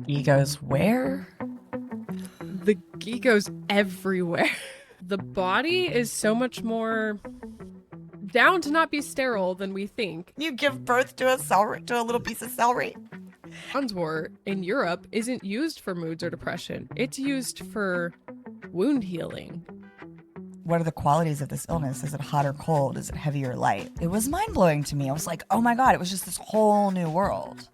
Ghee goes where? The ghee goes everywhere. The body is so much more down to not be sterile than we think. You give birth to a little piece of celery. Bronzewort in Europe isn't used for moods or depression. It's used for wound healing. What are the qualities of this illness? Is it hot or cold? Is it heavy or light? It was mind-blowing to me. I was like, oh my God, it was just this whole new world.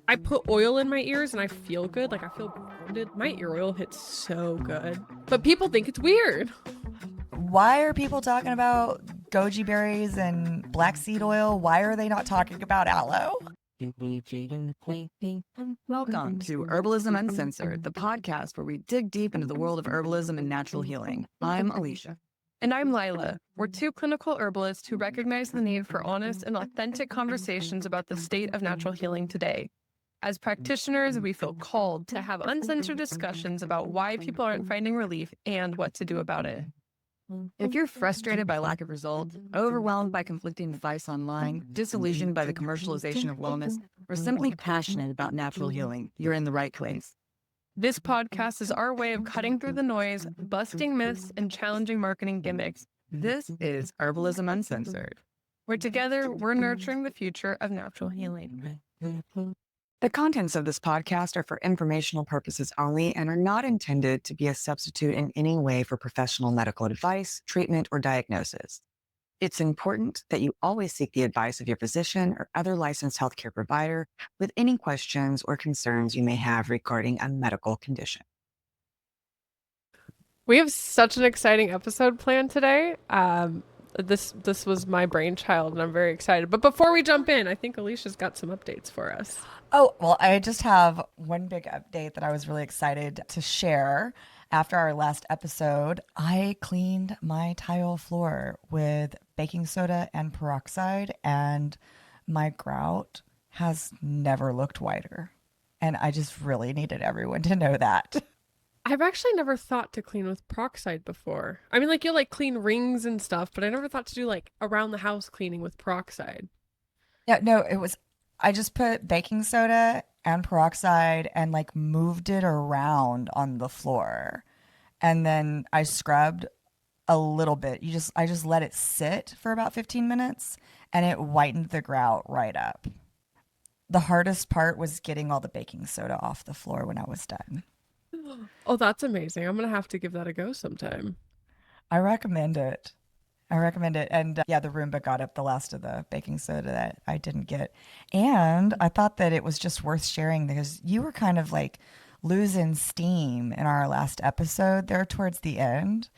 I put oil in my ears and I feel good. Like I feel grounded. My ear oil hits so good. But people think it's weird. Why are people talking about goji berries and black seed oil? Why are they not talking about aloe? Welcome to Herbalism Uncensored, the podcast where we dig deep into the world of herbalism and natural healing. I'm Alicia. And I'm Lila. We're two clinical herbalists who recognize the need for honest and authentic conversations about the state of natural healing today. As practitioners, we feel called to have uncensored discussions about why people aren't finding relief and what to do about it. If you're frustrated by lack of results, overwhelmed by conflicting advice online, disillusioned by the commercialization of wellness, or simply passionate about natural healing, you're in the right place. This podcast is our way of cutting through the noise, busting myths, and challenging marketing gimmicks. This is Herbalism Uncensored. Where together, we're nurturing the future of natural healing. The contents of this podcast are for informational purposes only and are not intended to be a substitute in any way for professional medical advice, treatment, or diagnosis. It's important that you always seek the advice of your physician or other licensed healthcare provider with any questions or concerns you may have regarding a medical condition. We have such an exciting episode planned today. This was my brainchild, and I'm very excited. But before we jump in, I think Alicia's got some updates for us. Oh, well, I just have one big update that I was really excited to share. After our last episode, I cleaned my tile floor with baking soda and peroxide, and my grout has never looked whiter. And I just really needed everyone to know that. I've actually never thought to clean with peroxide before. I mean, like you'll like clean rings and stuff, but I never thought to do like around the house cleaning with peroxide. Yeah, no, I just put baking soda and peroxide and like moved it around on the floor. And then I scrubbed a little bit. I just let it sit for about 15 minutes and it whitened the grout right up. The hardest part was getting all the baking soda off the floor when I was done. Oh, that's amazing. I'm gonna have to give that a go sometime. I recommend it. And yeah, the Roomba got up the last of the baking soda that I didn't get. And I thought that it was just worth sharing because you were kind of like losing steam in our last episode there towards the end.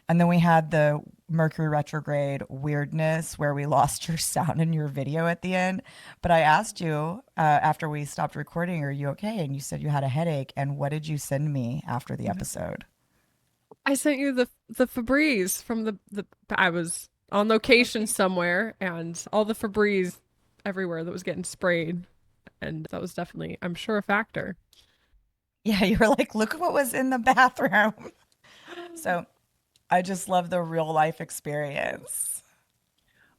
And then we had the Mercury retrograde weirdness where we lost your sound in your video at the end. But I asked you after we stopped recording, are you okay? And you said you had a headache. And what did you send me after the episode? I sent you the Febreze from the I was on location somewhere and all the Febreze everywhere that was getting sprayed. And that was definitely, I'm sure, a factor. Yeah, you were like, look at what was in the bathroom. So I just love the real life experience.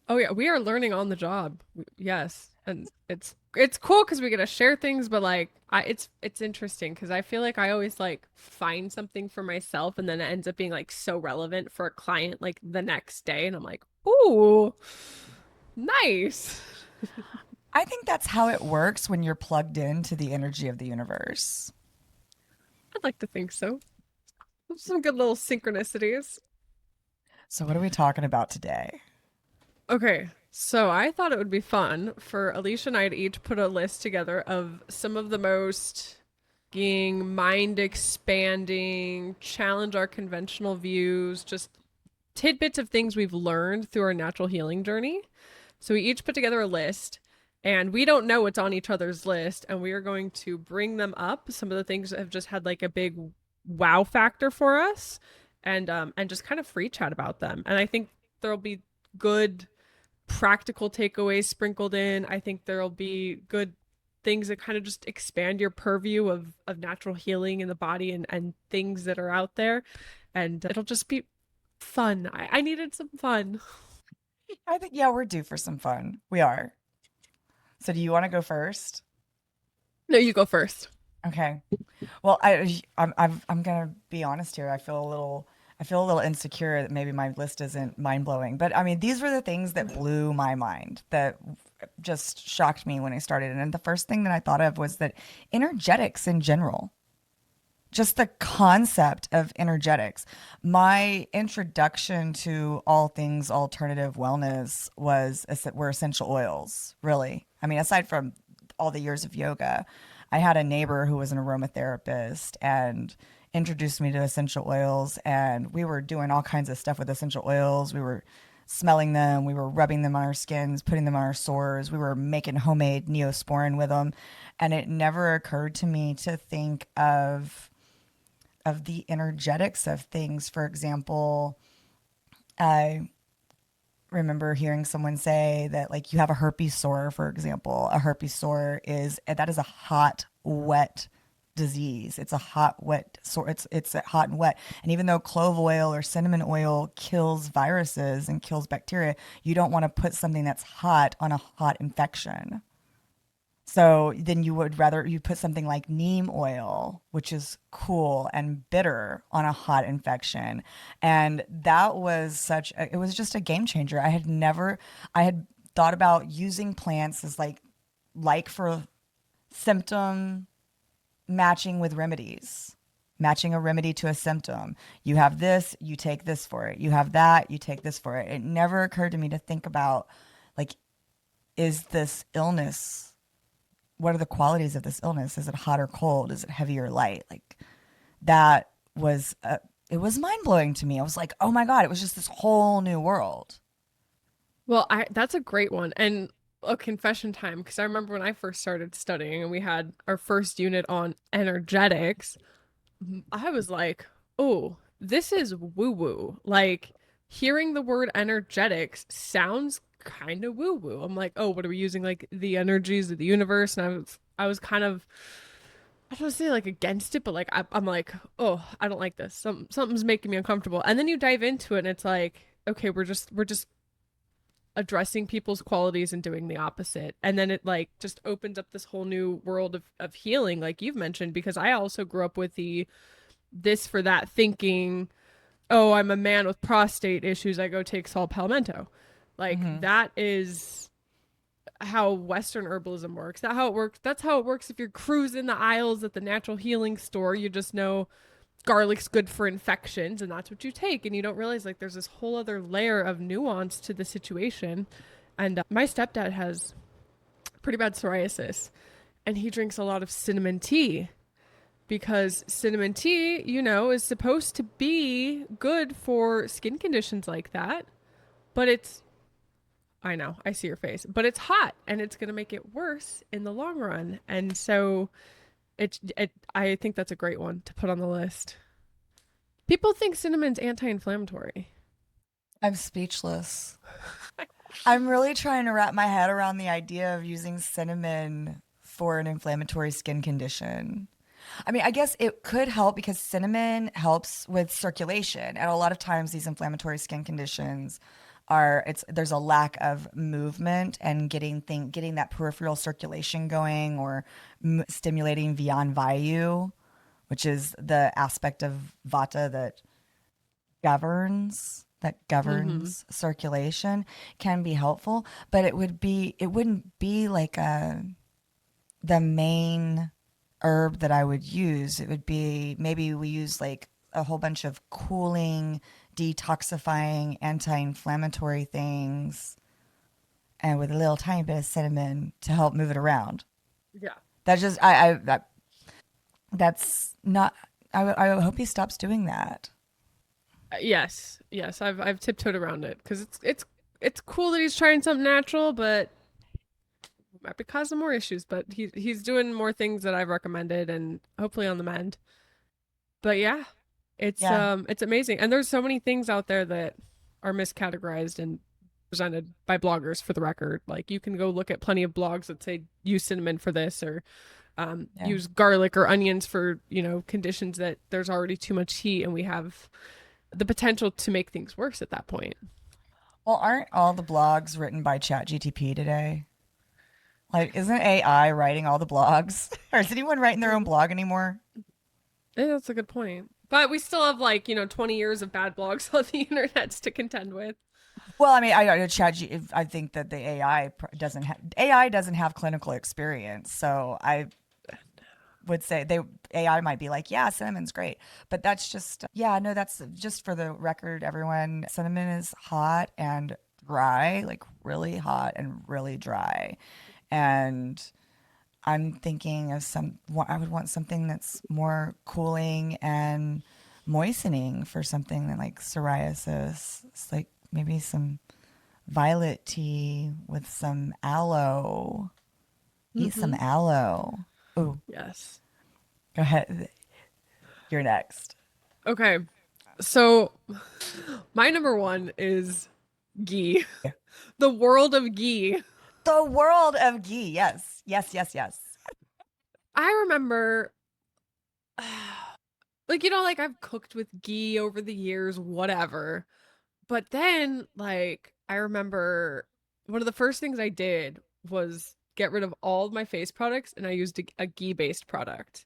Oh yeah, we are learning on the job. Yes, and it's cool because we get to share things, but like it's interesting because I feel like I always like find something for myself, and then it ends up being like so relevant for a client like the next day, and I'm like, ooh, nice. I think that's how it works when you're plugged into the energy of the universe. I'd like to think so. Some good little synchronicities. So what are we talking about today? Okay, so I thought it would be fun for Alicia and I to each put a list together of some of the most mind expanding, challenge our conventional views, just tidbits of things we've learned through our natural healing journey. So we each put together a list and we don't know what's on each other's list, and we are going to bring them up. Some of the things that have just had like a big wow factor for us, and just kind of free chat about them. And I think there'll be good practical takeaways sprinkled in. I think there'll be good things that kind of just expand your purview of natural healing in the body and things that are out there. And it'll just be fun. I needed some fun. I think, yeah, we're due for some fun. We are. So do you want to go first? No, you go first. Okay. Well, I'm gonna be honest here. I feel a little insecure that maybe my list isn't mind blowing, but I mean, these were the things that blew my mind, that just shocked me when I started. And the first thing that I thought of was that energetics in general, just the concept of energetics. My introduction to all things alternative wellness were essential oils, really. I mean, aside from all the years of yoga, I had a neighbor who was an aromatherapist and introduced me to essential oils, and we were doing all kinds of stuff with essential oils. We were smelling them, we were rubbing them on our skins, putting them on our sores, we were making homemade neosporin with them, and it never occurred to me to think of the energetics of things. For example, I remember hearing someone say that, like, you have a herpes sore, for example. A herpes sore is that is a hot, wet disease. It's a hot, wet sore. It's hot and wet. And even though clove oil or cinnamon oil kills viruses and kills bacteria, you don't want to put something that's hot on a hot infection. So then you would rather you put something like neem oil, which is cool and bitter, on a hot infection. And that was it was just a game changer. I had thought about using plants as like for symptom matching with remedies, matching a remedy to a symptom. You have this, you take this for it. You have that, you take this for it. It never occurred to me to think about, like, is this illness, what are the qualities of this illness? Is it hot or cold? Is it heavy or light? Like, that was it was mind blowing to me. I was like, oh my God, it was just this whole new world. Well, I that's a great one. And a confession time, because I remember when I first started studying and we had our first unit on energetics, I was like, oh, this is woo woo. Like, hearing the word energetics sounds kind of woo woo. I'm like, oh, what are we using? Like the energies of the universe? And I was kind of, I don't want to say like against it, but like I'm like, oh, I don't like this. Something's making me uncomfortable. And then you dive into it and it's like, okay, we're just addressing people's qualities and doing the opposite. And then it like just opens up this whole new world of healing, like you've mentioned, because I also grew up with the this for that thinking, oh, I'm a man with prostate issues, I go take Saul Palmetto. Like Hmm. that is how Western herbalism works. That how it works. That's how it works if you're cruising the aisles at the natural healing store. You just know garlic's good for infections and that's what you take. And you don't realize like there's this whole other layer of nuance to the situation. And my stepdad has pretty bad psoriasis and he drinks a lot of cinnamon tea because cinnamon tea, is supposed to be good for skin conditions like that. But I know, I see your face, but it's hot and it's going to make it worse in the long run. And so I think that's a great one to put on the list. People think cinnamon's anti-inflammatory. I'm speechless. I'm really trying to wrap my head around the idea of using cinnamon for an inflammatory skin condition. I mean, I guess it could help because cinnamon helps with circulation. And a lot of times these inflammatory skin conditions there's a lack of movement and getting that peripheral circulation going, or stimulating Vyan Vayu, which is the aspect of Vata that Mm-hmm. governs circulation, can be helpful. But it wouldn't be like the main herb that I would use. It would be, maybe we use like a whole bunch of cooling, detoxifying, anti-inflammatory things, and with a little tiny bit of cinnamon to help move it around. Yeah. That's just that's not. I hope he stops doing that. Yes. Yes. I've tiptoed around it because it's cool that he's trying something natural, but it might be causing more issues. But he's doing more things that I've recommended, and hopefully on the mend. But yeah, Yeah. it's amazing. And there's so many things out there that are miscategorized and presented by bloggers for the record. Like you can go look at plenty of blogs that say use cinnamon for this or Yeah. use garlic or onions for, conditions that there's already too much heat and we have the potential to make things worse at that point. Well, aren't all the blogs written by ChatGTP today? Like, isn't AI writing all the blogs? Or is anyone writing their own blog anymore? Yeah, that's a good point. But we still have like, 20 years of bad blogs on the internet to contend with. Well, I mean, I think that the AI doesn't have clinical experience, so I would say AI might be like, yeah, cinnamon's great, but that's just yeah, no, that's just for the record, everyone. Cinnamon is hot and dry, like really hot and really dry, and I'm thinking of I would want something that's more cooling and moistening for something that like psoriasis. It's like maybe some violet tea with some aloe. Eat some Mm-hmm. aloe. Ooh, Yes. go ahead. You're next. Okay. So my number one is ghee. The world of ghee. The world of ghee. Yes, yes, yes, yes. I remember like like I've cooked with ghee over the years, whatever. But then like I remember one of the first things I did was get rid of all of my face products and I used a ghee-based product.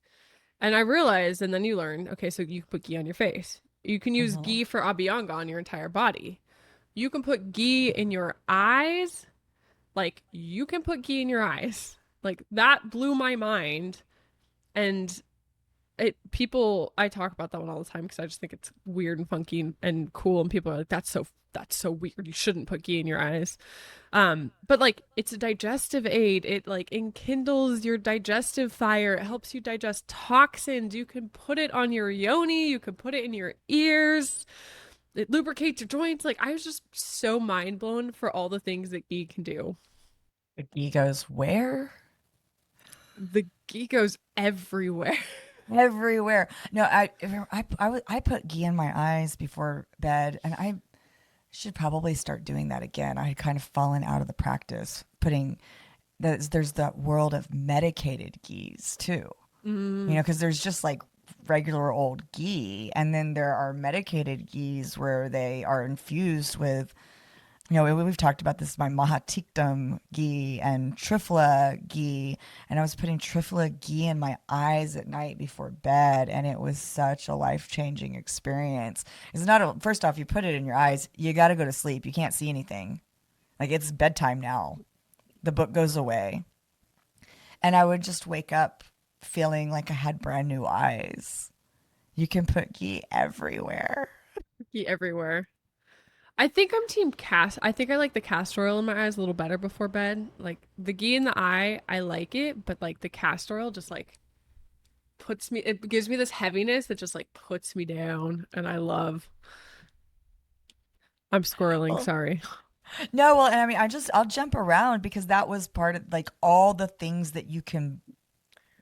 And I realized, and then you learn, okay, so you can put ghee on your face. You can use Hmm. ghee for abhyanga on your entire body. You can put ghee in your eyes. Like, you can put ghee in your eyes. Like, that blew my mind. And I talk about that one all the time because I just think it's weird and funky and cool. And people are like, that's so weird. You shouldn't put ghee in your eyes. But like it's a digestive aid. It like enkindles your digestive fire. It helps you digest toxins. You can put it on your yoni. You can put it in your ears. It lubricates your joints. Like I was just so mind blown for all the things that ghee can do. The ghee goes where? The ghee goes everywhere. Everywhere. No, I put ghee in my eyes before bed, and I should probably start doing that again. I had kind of fallen out of the practice putting there's that world of medicated ghees too. Mm, Because there's just like regular old ghee, and then there are medicated ghees where they are infused with we've talked about this, my Mahatikdam ghee and Triphala ghee. And I was putting Triphala ghee in my eyes at night before bed. And it was such a life changing experience. It's not first off, you put it in your eyes, you got to go to sleep. You can't see anything. Like it's bedtime now. The book goes away. And I would just wake up feeling like I had brand new eyes. You can put ghee everywhere. ghee everywhere. I think I'm team I think I like the castor oil in my eyes a little better before bed. Like the ghee in the eye, I like it, but like the castor oil just like it gives me this heaviness that just like puts me down and I'm squirreling, sorry. No, well, and I mean, I'll jump around because that was part of like all the things that you can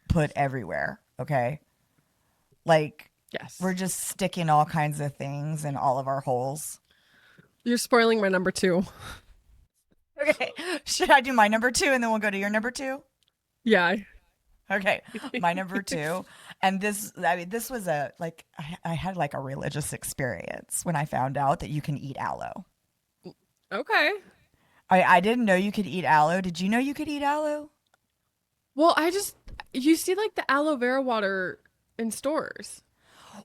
put everywhere. Okay. Like we're Yes. just sticking all kinds of things in all of our holes. You're spoiling my number two. Okay. Should I do my number two and then we'll go to your number two? Yeah. Okay. My number two. And this was I had like a religious experience when I found out that you can eat aloe. Okay. I didn't know you could eat aloe. Did you know you could eat aloe? Well, you see like the aloe vera water in stores.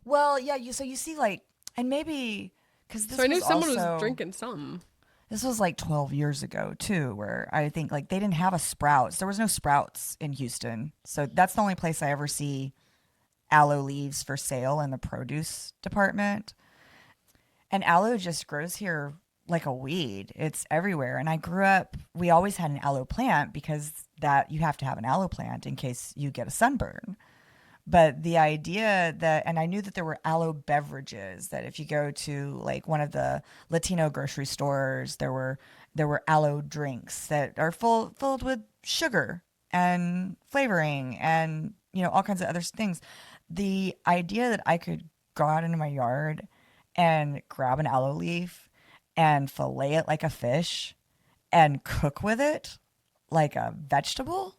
Well, yeah, so you see like, and maybe because So I knew someone was drinking some. this was like 12 years ago too, where I think like they didn't have a Sprouts. There was no Sprouts in Houston. So that's the only place I ever see aloe leaves for sale in the produce department. And aloe just grows here like a weed. It's everywhere. And I grew up, we always had an aloe plant because that you have to have an aloe plant in case you get a sunburn. But the idea that, and I knew that there were aloe beverages, that if you go to like one of the Latino grocery stores, there were aloe drinks that are filled with sugar and flavoring and all kinds of other things. The idea that I could go out into my yard and grab an aloe leaf and fillet it like a fish and cook with it like a vegetable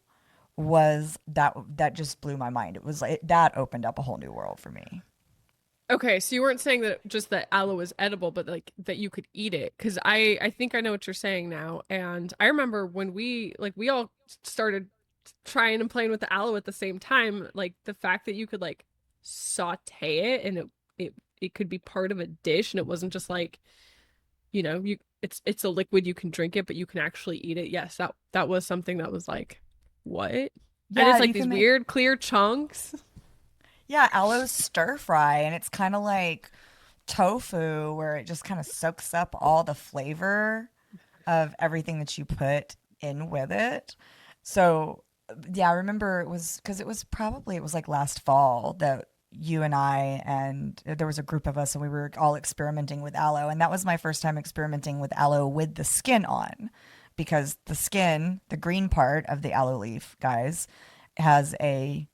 was that just blew my mind. It was like that opened up a whole new world for me. Okay, so you weren't saying that just that aloe is edible, but like that you could eat it. Because I think I know what you're saying now. And I remember when we all started trying and playing with the aloe at the same time, like the fact that you could like saute it and it could be part of a dish and it wasn't just like, you it's a liquid, you can drink it, but you can actually eat it. Yes, that was something that was like, what? And Yeah, it's like you these can make weird clear chunks. yeah, aloe stir fry, and it's kind of like tofu where it just kind of soaks up all the flavor of everything that you put in with it. So, yeah, I remember it was because it was like last fall that you and I and there was a group of us and we were all experimenting with aloe. And that was my first time experimenting with aloe with the skin on because the skin, the green part of the aloe leaf, guys, has a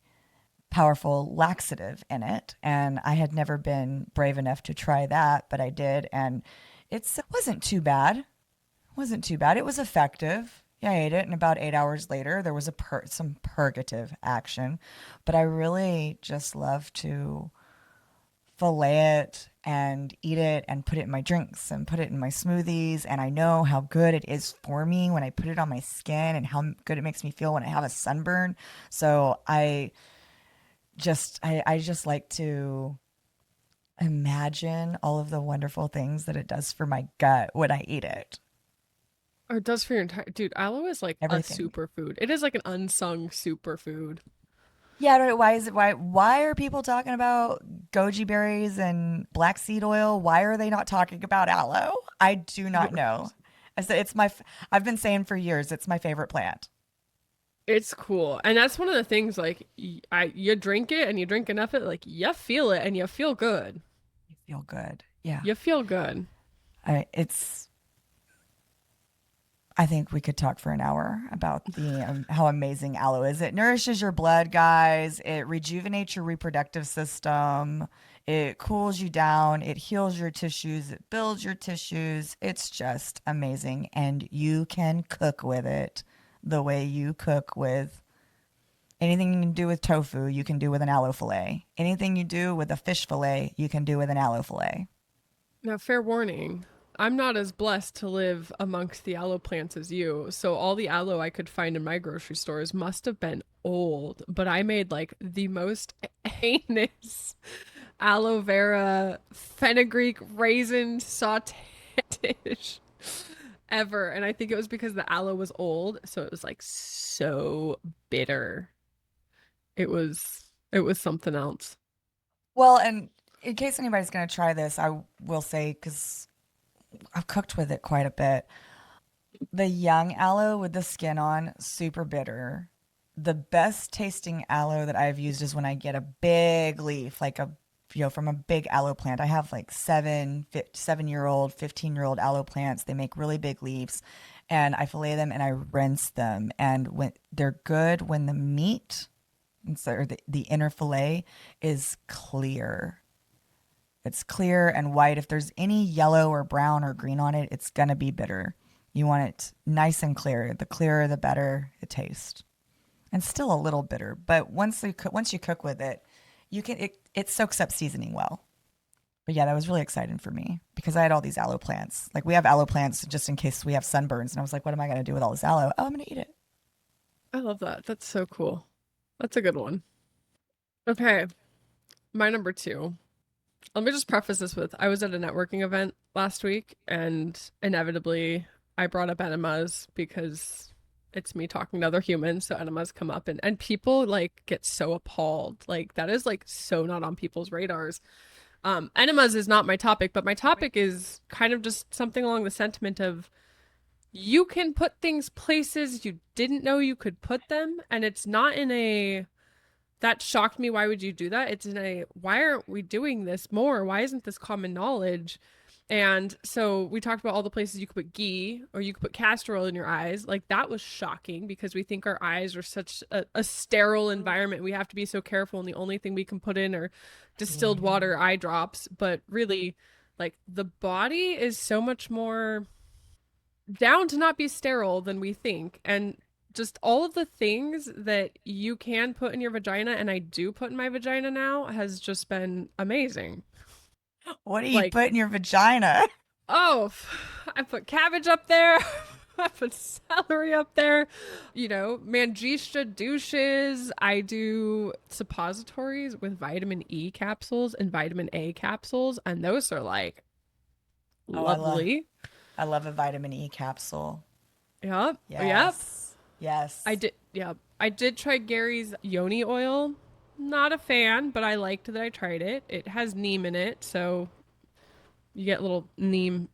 powerful laxative in it. And I had never been brave enough to try that, but I did. And it wasn't too bad. Wasn't too bad. It was effective. Yeah, I ate it, and about 8 hours later, there was some purgative action. But I really just love to fillet it and eat it and put it in my drinks and put it in my smoothies. And I know how good it is for me when I put it on my skin and how good it makes me feel when I have a sunburn. So I just like to imagine all of the wonderful things that it does for my gut when I eat it. Or it does for your entire dude, aloe is like a Everything. superfood. It is like an unsung superfood. Yeah, right. Why is it why are people talking about goji berries and black seed oil? Why are they not talking about aloe? I do not know. I said I've been saying for years it's my favorite plant. It's cool. And that's one of the things like you drink it and you drink enough of it, like you feel it and you feel good. You feel good. Yeah. You feel good. It's I think we could talk for an hour about the how amazing aloe is. It nourishes your blood, guys. It rejuvenates your reproductive system. It cools you down. It heals your tissues. It builds your tissues. It's just amazing. And you can cook with it the way you cook with anything you can do with tofu, you can do with an aloe fillet. Anything you do with a fish fillet, you can do with an aloe fillet. Now, fair warning, I'm not as blessed to live amongst the aloe plants as you, so all the aloe I could find in my grocery stores must have been old, but I made like the most heinous aloe vera fenugreek raisin saute dish ever. And I think it was because the aloe was old, so it was like so bitter. It was something else. Well, and in case anybody's going to try this, I will say, because I've cooked with it quite a bit, the young aloe with the skin on, super bitter. The best tasting aloe that I've used is when I get a big leaf, like from a big aloe plant. I have like 7-year-old, 15-year-old aloe plants. They make really big leaves, and I fillet them and I rinse them. And when they're good, when the meat, or the inner fillet is clear. It's clear and white. If there's any yellow or brown or green on it, it's gonna be bitter. You want it nice and clear. The clearer, the better it tastes. And still a little bitter, but once you cook with it, it soaks up seasoning well. But yeah, that was really exciting for me because I had all these aloe plants. Like we have aloe plants just in case we have sunburns, and I was like, what am I gonna do with all this aloe? Oh, I'm gonna eat it. I love that. That's so cool. That's a good one. Okay, my number two. Let me just preface this with I was at a networking event last week and inevitably I brought up enemas because it's me talking to other humans. So enemas come up and people like get so appalled. Like that is like so not on people's radars. Enemas is not my topic, but my topic is kind of just something along the sentiment of you can put things places you didn't know you could put them. And it's not in a that shocked me. Why would you do that? It's in a why aren't we doing this more? Why isn't this common knowledge? And so we talked about all the places you could put ghee or you could put castor oil in your eyes. Like that was shocking because we think our eyes are such a sterile environment. We have to be so careful. And the only thing we can put in are distilled water eye drops. But really, like the body is so much more down to not be sterile than we think. And just all of the things that you can put in your vagina and I do put in my vagina now has just been amazing. What do you Like, put in your vagina? oh, I put cabbage up there. I put celery up there. Mangisha douches. I do suppositories with vitamin E capsules and vitamin A capsules, and those are like Oh, lovely. I love a vitamin E capsule. Yep. Yep. Yes. Yes. I did. Yep. I did try Gary's yoni oil. Not a fan, but I liked that I tried it. It has neem in it, so you get a little neem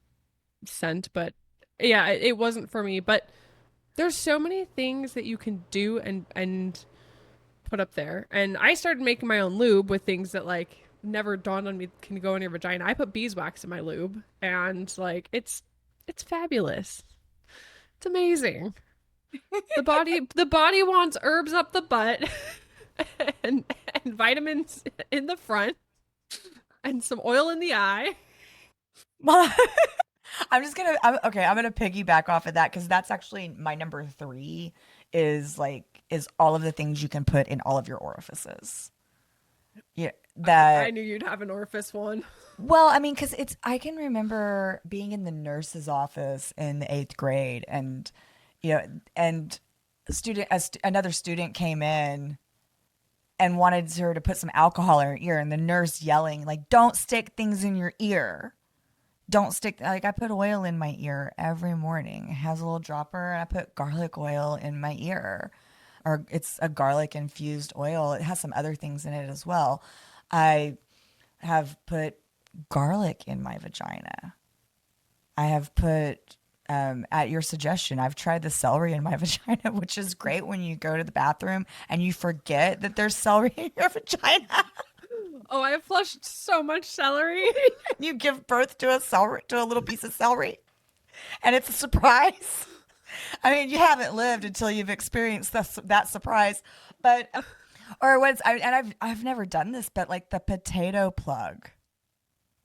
scent, but yeah, it wasn't for me. But there's so many things that you can do and put up there. And I started making my own lube with things that like never dawned on me can go in your vagina. I put beeswax in my lube, and like it's fabulous. It's amazing. The body wants herbs up the butt and vitamins in the front and some oil in the eye. Well, I'm gonna piggyback off of that because that's actually my number three is all of the things you can put in all of your orifices. Yeah, I that knew you'd have an orifice one. well, I mean, because I can remember being in the nurse's office in the eighth grade, and and another student came in and wanted her to put some alcohol in her ear, and the nurse yelling like, "Don't stick things in your ear." Don't stick like I put oil in my ear every morning. It has a little dropper and I put garlic oil in my ear. Or it's a garlic infused oil. It has some other things in it as well. I have put garlic in my vagina. I have put at your suggestion, I've tried the celery in my vagina, which is great when you go to the bathroom and you forget that there's celery in your vagina. Oh, I have flushed so much celery. You give birth to a little piece of celery, and it's a surprise. I mean, you haven't lived until you've experienced that surprise. But or I've never done this, but like the potato plug.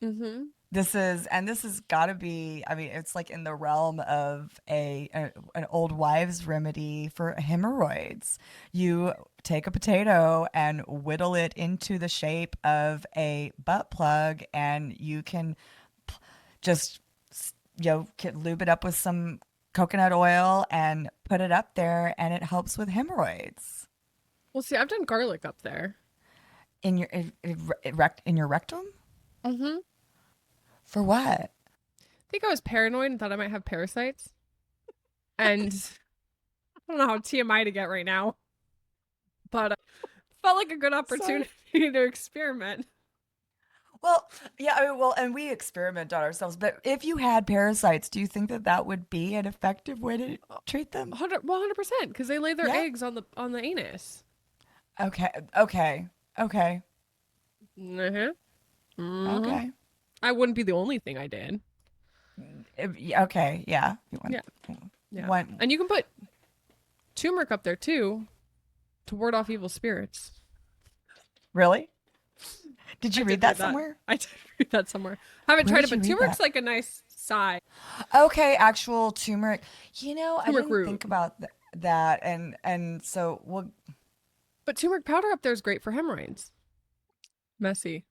Mm-hmm. This has got to be. I mean, it's like in the realm of an old wives' remedy for hemorrhoids. You take a potato and whittle it into the shape of a butt plug, and you can just lube it up with some coconut oil and put it up there, and it helps with hemorrhoids Well, see, I've done garlic up there. in your rectum. Mm-hmm. For what? I think I was paranoid and thought I might have parasites. And I don't know how TMI to get right now, but felt like a good opportunity to experiment. Well, yeah, I mean, well, and we experiment on ourselves, but if you had parasites, do you think that that would be an effective way to treat them? 100%, because they lay their Yeah. eggs on the anus. Okay. Mm-hmm. Okay. I wouldn't be the only thing I did. Okay. Yeah. Yeah. Yeah. One. And you can put turmeric up there too to ward off evil spirits. Really? Did you I read did that read somewhere? I did read that somewhere. Haven't Where tried it, did but you read turmeric's that? like a nice side. Okay, actual turmeric. I Turmeric didn't root. think about that, and so well, But turmeric powder up there is great for hemorrhoids. Messy.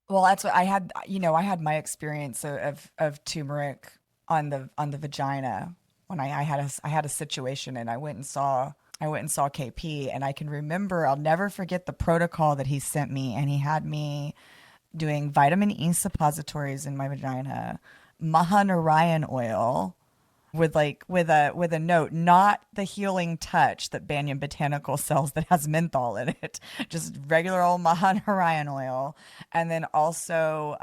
well, that's what I had. I had my experience of turmeric on the vagina when I had a situation, and I went and saw KP, and I can remember, I'll never forget the protocol that he sent me, and he had me doing vitamin E suppositories in my vagina, Mahanarayan oil with a note, not the healing touch that Banyan Botanicals sells that has menthol in it, just regular old Mahanarayan oil, and then also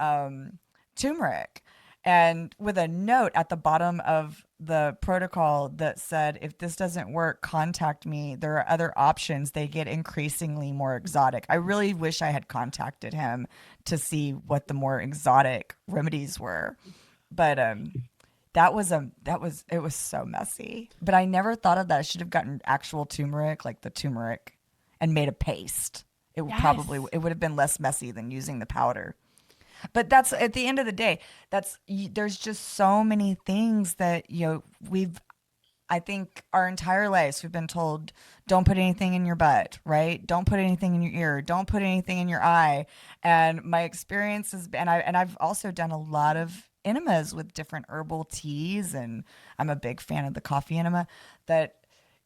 turmeric, and with a note at the bottom of the protocol that said, if this doesn't work, contact me. There are other options. They get increasingly more exotic. I really wish I had contacted him to see what the more exotic remedies were. But it was so messy. But I never thought of that. I should have gotten actual turmeric, like the turmeric, and made a paste. It would have been less messy than using the powder. But that's at the end of the day, there's just so many things that I think our entire lives we've been told, don't put anything in your butt, right? Don't put anything in your ear, don't put anything in your eye. And my experience has been, and I've also done a lot of enemas with different herbal teas, and I'm a big fan of the coffee enema, that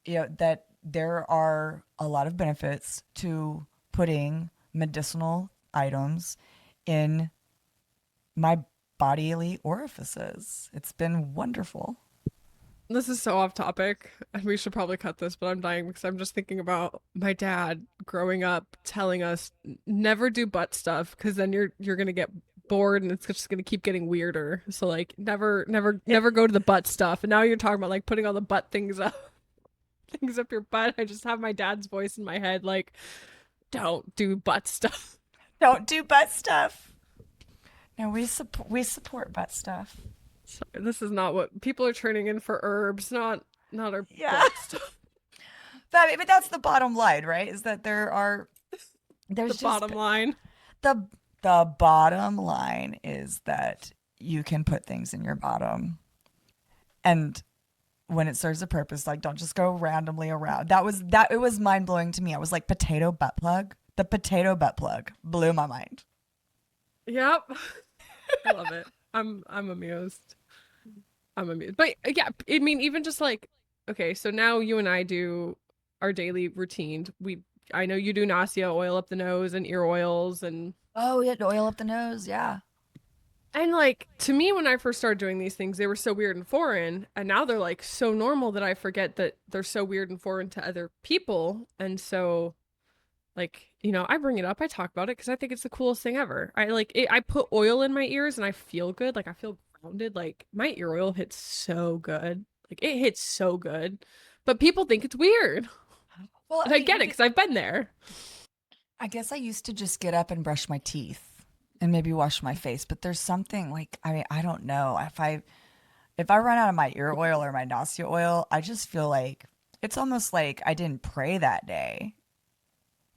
that there are a lot of benefits to putting medicinal items in my bodily orifices. It's been wonderful. This is so off topic, and we should probably cut this, but I'm dying because I'm just thinking about my dad growing up telling us never do butt stuff because then you're gonna get bored and it's just gonna keep getting weirder. So like never go to the butt stuff. And now you're talking about like putting all the butt things up things up your butt. I just have my dad's voice in my head like, don't do butt stuff. Don't do butt stuff. No, we support butt stuff. Sorry, this is not what people are turning in for herbs, not our Yeah. butt stuff. But that's the bottom line, right? Is that The there's just bottom line. the bottom line is that you can put things in your bottom, and when it serves a purpose, like don't just go randomly around. It was mind blowing to me. I was like, potato butt plug. The potato butt plug blew my mind. Yep. I love it. I'm amused. I'm amused. But yeah, I mean, even just like, okay, so now you and I do our daily routine. I know you do nausea, oil up the nose and ear oils Oh, you had to oil up the nose, yeah. and like to me when I first started doing these things, they were so weird and foreign, and now they're like so normal that I forget that they're so weird and foreign to other people. And so like, I bring it up, I talk about it because I think it's the coolest thing ever. I like it, I put oil in my ears and I feel good. Like I feel grounded. Like my ear oil hits so good. Like it hits so good. But people think it's weird. Well, And I get it because I've been there. I guess I used to just get up and brush my teeth and maybe wash my face, but there's something like I don't know if I run out of my ear oil or my nausea oil, I just feel like it's almost like I didn't pray that day.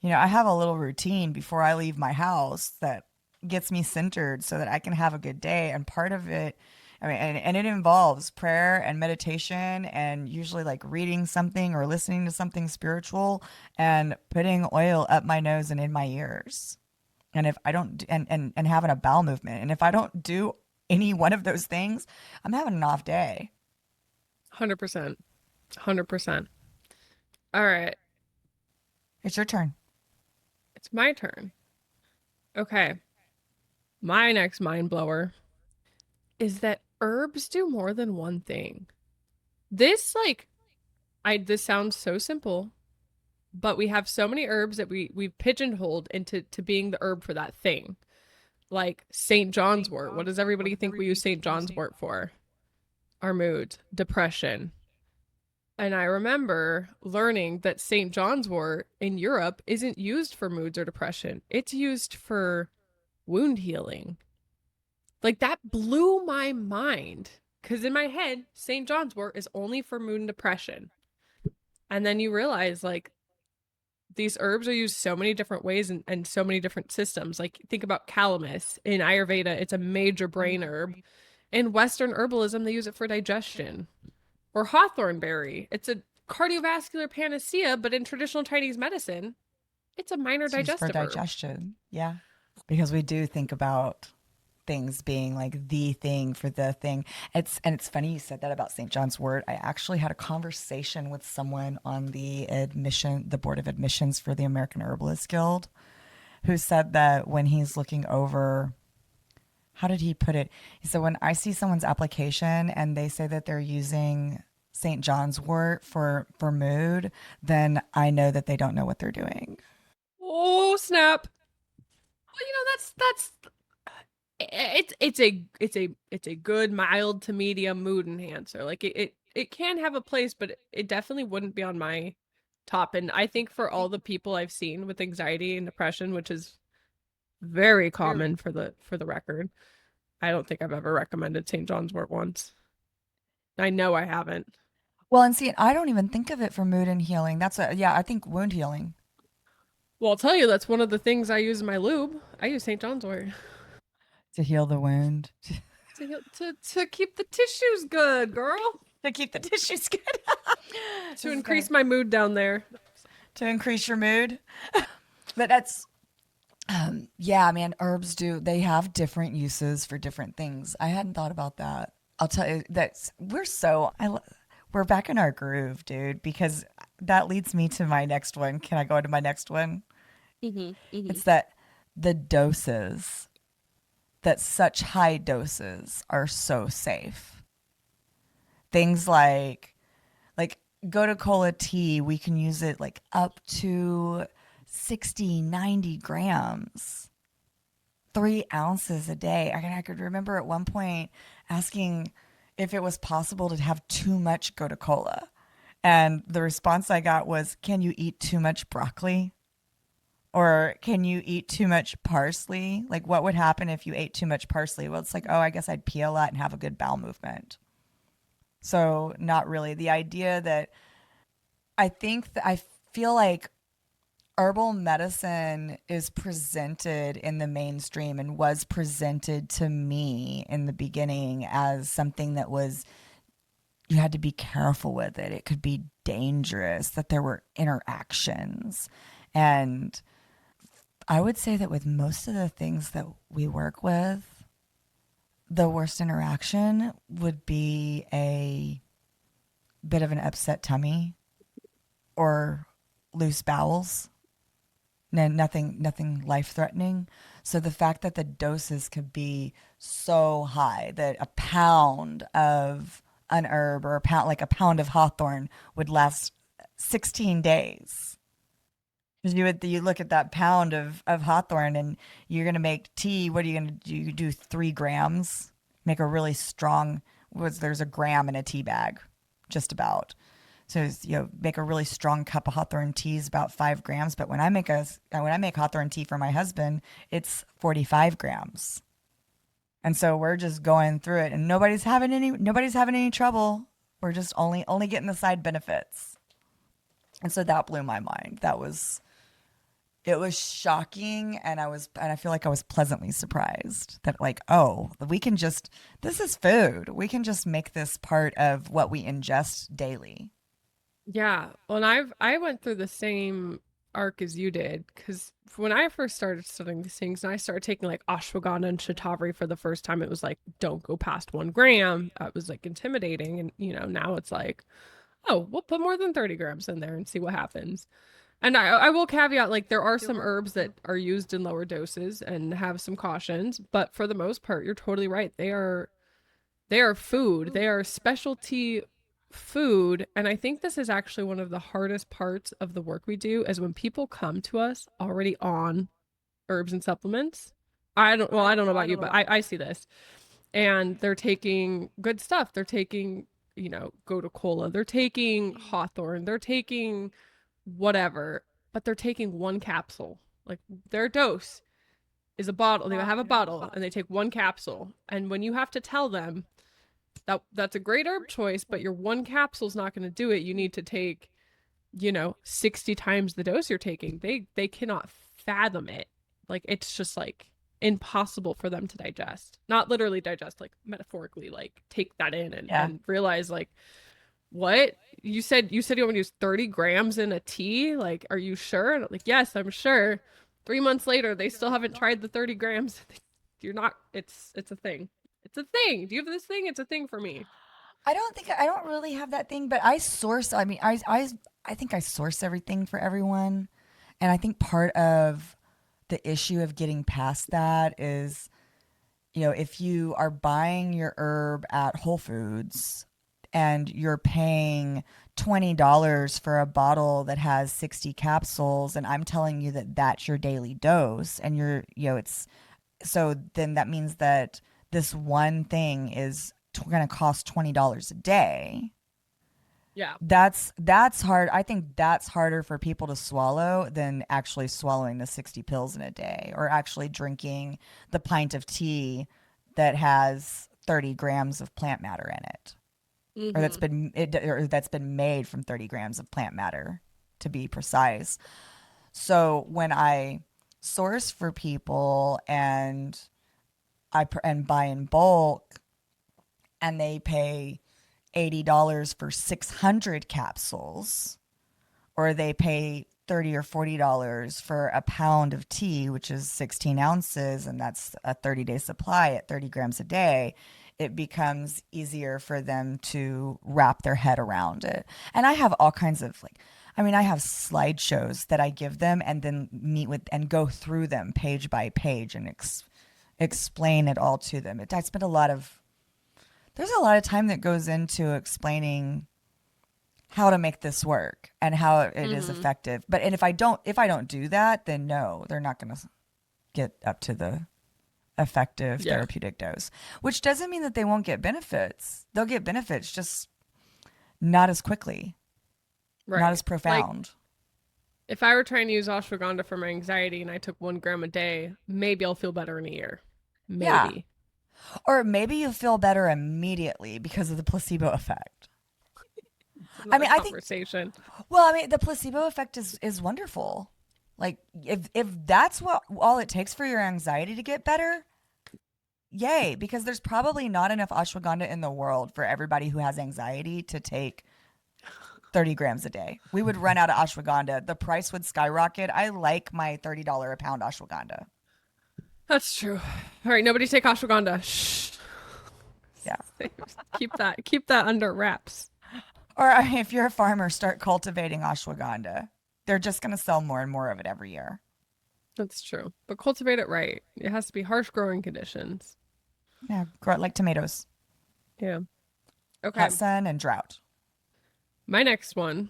I have a little routine before I leave my house that gets me centered so that I can have a good day. And part of it, I mean, and it involves prayer and meditation and usually like reading something or listening to something spiritual and putting oil up my nose and in my ears. And if I don't, and having a bowel movement. And if I don't do any one of those things, I'm having an off day. 100%. 100%. All right. It's your turn. It's my turn. Okay. My next mind blower is that herbs do more than one thing. This like this sounds so simple, but we have so many herbs that we've pigeonholed into being the herb for that thing. Like St. John's wort. What does everybody think we use St. John's wort for? Our mood, depression. And I remember learning that St. John's wort in Europe isn't used for moods or depression. It's used for wound healing. Like that blew my mind. Because in my head, St. John's wort is only for mood and depression. And then you realize like these herbs are used so many different ways and so many different systems. Like think about calamus. In Ayurveda, it's a major brain herb. In Western herbalism, they use it for digestion. Or hawthorn berry. It's a cardiovascular panacea, but in traditional Chinese medicine, it's a minor It's used for digestive herb. digestion. Yeah. Because we do think about things being like the thing for the thing. It's funny you said that about St. John's wort. I actually had a conversation with someone on the board of admissions for the American Herbalist Guild, who said that when he's looking over, how did he put it? He said, when I see someone's application and they say that they're using St. John's wort for mood, then I know that they don't know what they're doing. Oh, snap. Well, that's it's a good mild to medium mood enhancer. Like it can have a place, but it definitely wouldn't be on my top. And I think for all the people I've seen with anxiety and depression, which is very common for the record, I don't think I've ever recommended St. John's wort once. I know I haven't. Well, and see, I don't even think of it for mood and healing. I think wound healing. Well, I'll tell you, that's one of the things I use in my lube. I use St. John's wort To heal the wound. to keep the tissues good, girl. To keep the tissues good. To increase my mood down there. To increase your mood. But that's Yeah, man, herbs they have different uses for different things. I hadn't thought about that. I'll tell you that we're back in our groove, dude, because that leads me to my next one. Can I go into my next one? Mhm. Mhm. It's that the doses, that such high doses are so safe. Things like Gotu Cola tea, we can use it like up to 60, 90 grams, 3 ounces a day. I could remember at one point asking if it was possible to have too much Gotu Cola. And the response I got was, can you eat too much broccoli? Or can you eat too much parsley? Like, what would happen if you ate too much parsley? Well, it's like, oh, I guess I'd pee a lot and have a good bowel movement. So, not really. The idea that I feel like herbal medicine is presented in the mainstream and was presented to me in the beginning as something that was, you had to be careful with it. It could be dangerous, that there were interactions. And I would say that with most of the things that we work with, the worst interaction would be a bit of an upset tummy or loose bowels. No, nothing life threatening. So the fact that the doses could be so high that a pound of an herb or a pound of hawthorn would last 16 days. Because you look at that pound of hawthorn and you're gonna make tea. What are you gonna do? You do 3 grams. Make a really strong. There's a gram in a tea bag, just about. So make a really strong cup of hawthorn tea is about 5 grams. But when I make hawthorn tea for my husband, it's 45 grams. And so we're just going through it, and nobody's having any trouble. We're just only getting the side benefits. And so that blew my mind. It was shocking, and I feel like I was pleasantly surprised that, like, oh, this is food. We can just make this part of what we ingest daily. Yeah. Well, and I went through the same arc as you did because when I first started studying these things and I started taking like ashwagandha and shatavari for the first time, it was like, don't go past 1 gram. That was like intimidating. And, now it's like, oh, we'll put more than 30 grams in there and see what happens. And I will caveat, like, there are some herbs that are used in lower doses and have some cautions, but for the most part, you're totally right. They are food. They are specialty food. And I think this is actually one of the hardest parts of the work we do is when people come to us already on herbs and supplements. I don't know about you, but I see this. And they're taking good stuff. They're taking, Gotu Cola. They're taking Hawthorn. They're taking whatever, but they're taking one capsule. Like their dose is a bottle. They have a bottle and they take one capsule. And when you have to tell them that's a great herb choice, but your one capsule is not going to do it. You need to take, 60 times the dose you're taking. They cannot fathom it. Like it's just like impossible for them to digest. Not literally digest, like metaphorically, like take that in Yeah. and realize like what you want to use 30 grams in a tea, like are you sure? And I'm like, yes, I'm sure. 3 months later they still haven't tried the 30 grams. You're not, it's a thing. It's a thing. Do you have this thing? It's a thing for me. I don't really have that thing, but I think I source everything for everyone. And I think part of the issue of getting past that is, if you are buying your herb at Whole Foods and you're paying $20 for a bottle that has 60 capsules, and I'm telling you that that's your daily dose, and it's so then that means that this one thing is going to cost $20 a day. Yeah. That's hard. I think that's harder for people to swallow than actually swallowing the 60 pills in a day or actually drinking the pint of tea that has 30 grams of plant matter in it. Or that's been made from 30 grams of plant matter, to be precise. So when I source for people and and buy in bulk, and they pay $80 for 600 capsules, or they pay $30 or $40 for a pound of tea, which is 16 ounces, and that's a 30-day supply at 30 grams a day, it becomes easier for them to wrap their head around it. And I have all kinds of I have slideshows that I give them and then meet with and go through them page by page and explain it all to them. I spend there's a lot of time that goes into explaining how to make this work and how it is effective. But if I don't do that, then no, they're not going to get up to the effective therapeutic dose, which doesn't mean that they won't get benefits. They'll get benefits, just not as quickly, not as profound. If I were trying to use ashwagandha for my anxiety and I took 1 gram a day, maybe I'll feel better in a year. Maybe. Yeah. Or maybe you'll feel better immediately because of the placebo effect. I think the placebo effect is wonderful. Like if that's what all it takes for your anxiety to get better, yay, because there's probably not enough ashwagandha in the world for everybody who has anxiety to take 30 grams a day. We would run out of ashwagandha. The price would skyrocket. I like my $30 a pound ashwagandha. That's true. All right, nobody take ashwagandha. Shh. Yeah. Keep that under wraps. Or if you're a farmer, start cultivating ashwagandha. They're just going to sell more and more of it every year. That's true. But cultivate it right. It has to be harsh growing conditions. Yeah, grow it like tomatoes. Yeah. Okay. Hot sun and drought. My next one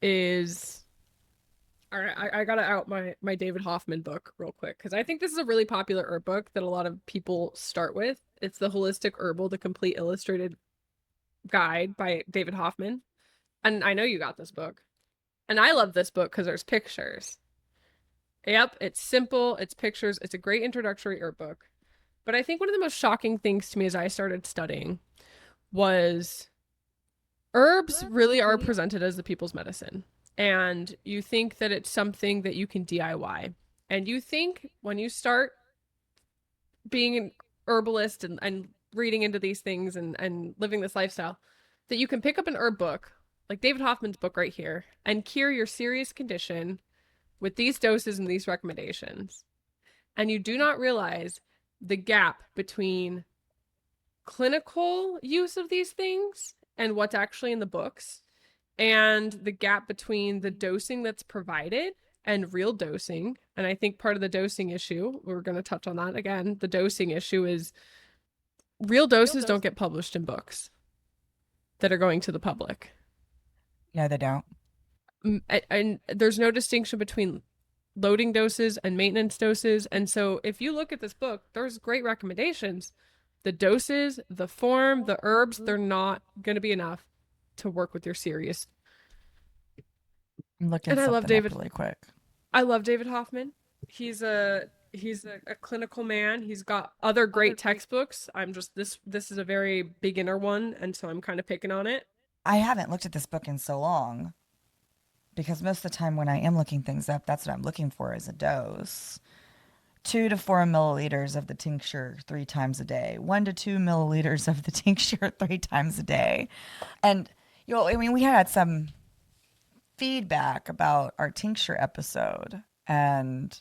is... All right, I got to out my David Hoffman book real quick because I think this is a really popular herb book that a lot of people start with. It's The Holistic Herbal, The Complete Illustrated Guide by David Hoffman. And I know you got this book. And I love this book because there's pictures. Yep, it's simple, it's pictures, it's a great introductory herb book. But I think one of the most shocking things to me as I started studying was herbs really are presented as the people's medicine. And you think that it's something that you can DIY. And you think when you start being an herbalist and reading into these things and living this lifestyle, that you can pick up an herb book, like David Hoffman's book right here, and cure your serious condition with these doses and these recommendations. And you do not realize the gap between clinical use of these things and what's actually in the books, and the gap between the dosing that's provided and real dosing. And I think part of the dosing issue, we're going to touch on that again, the dosing issue is real doses don't get published in books that are going to the public. No, they don't. And there's no distinction between loading doses and maintenance doses. And so if you look at this book, there's great recommendations. The doses, the form, the herbs, they're not going to be enough to work with your serious. I'm looking up really quick. I love David Hoffman. He's a clinical man. He's got other great textbooks. This is a very beginner one, and so I'm kind of picking on it. I haven't looked at this book in so long because most of the time when I am looking things up, that's what I'm looking for is a dose. 2 to 4 milliliters of the tincture 3 times a day. 1 to 2 milliliters of the tincture 3 times a day. And, we had some feedback about our tincture episode. And,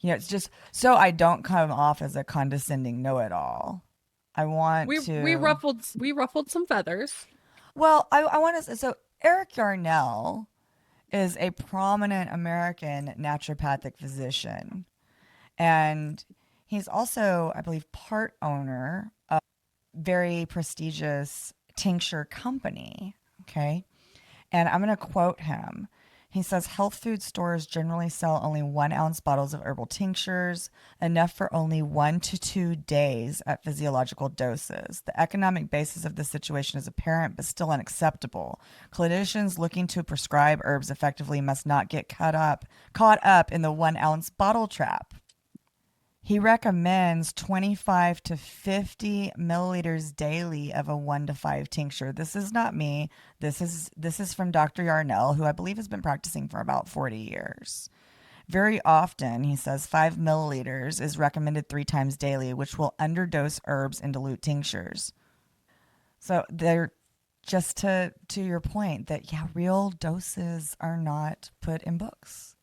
it's just so I don't come off as a condescending know-it-all. I want we ruffled some feathers. Well, I want to. So Eric Yarnell is a prominent American naturopathic physician, and he's also, I believe, part owner of a very prestigious tincture company. Okay, and I'm going to quote him. He says, health food stores generally sell only 1 ounce bottles of herbal tinctures, enough for only 1 to 2 days at physiological doses. The economic basis of this situation is apparent, but still unacceptable. Clinicians looking to prescribe herbs effectively must not get caught up in the 1 ounce bottle trap. He recommends 25 to 50 milliliters daily of a 1 to 5 tincture. This is not me. This is from Dr. Yarnell, who I believe has been practicing for about 40 years. Very often, he says 5 milliliters is recommended 3 times daily, which will underdose herbs and dilute tinctures. So just to your point that, yeah, real doses are not put in books.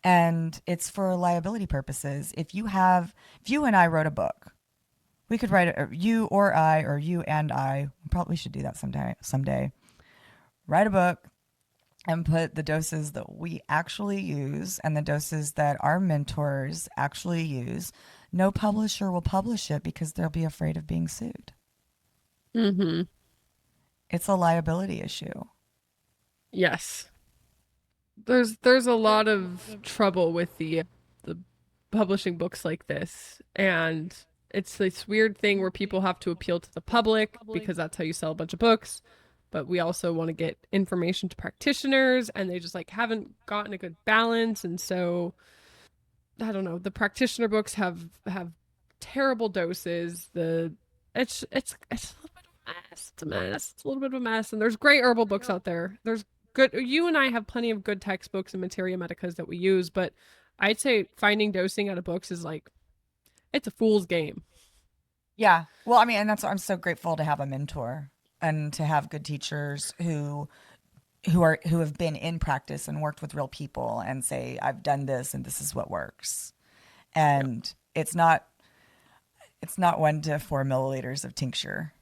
And it's for liability purposes. If you and I wrote a book, we could write it, or you or I, or you and I, probably should do that someday. Write a book and put the doses that we actually use and the doses that our mentors actually use. No publisher will publish it because they'll be afraid of being sued. Mm-hmm. It's a liability issue. Yes. There's a lot of trouble with the publishing books like this, and it's this weird thing where people have to appeal to the public because that's how you sell a bunch of books, but we also want to get information to practitioners, and they just like haven't gotten a good balance. And so I don't know, the practitioner books have terrible doses. It's a little bit of a mess. It's a mess. It's a little bit of a mess. And there's great herbal books out there. There's good. You and I have plenty of good textbooks and materia medicas that we use, but I'd say finding dosing out of books is like it's a fool's game. Yeah. Well, I mean, and that's why I'm so grateful to have a mentor and to have good teachers who have been in practice and worked with real people and say, I've done this and this is what works. And it's not 1 to 4 milliliters of tincture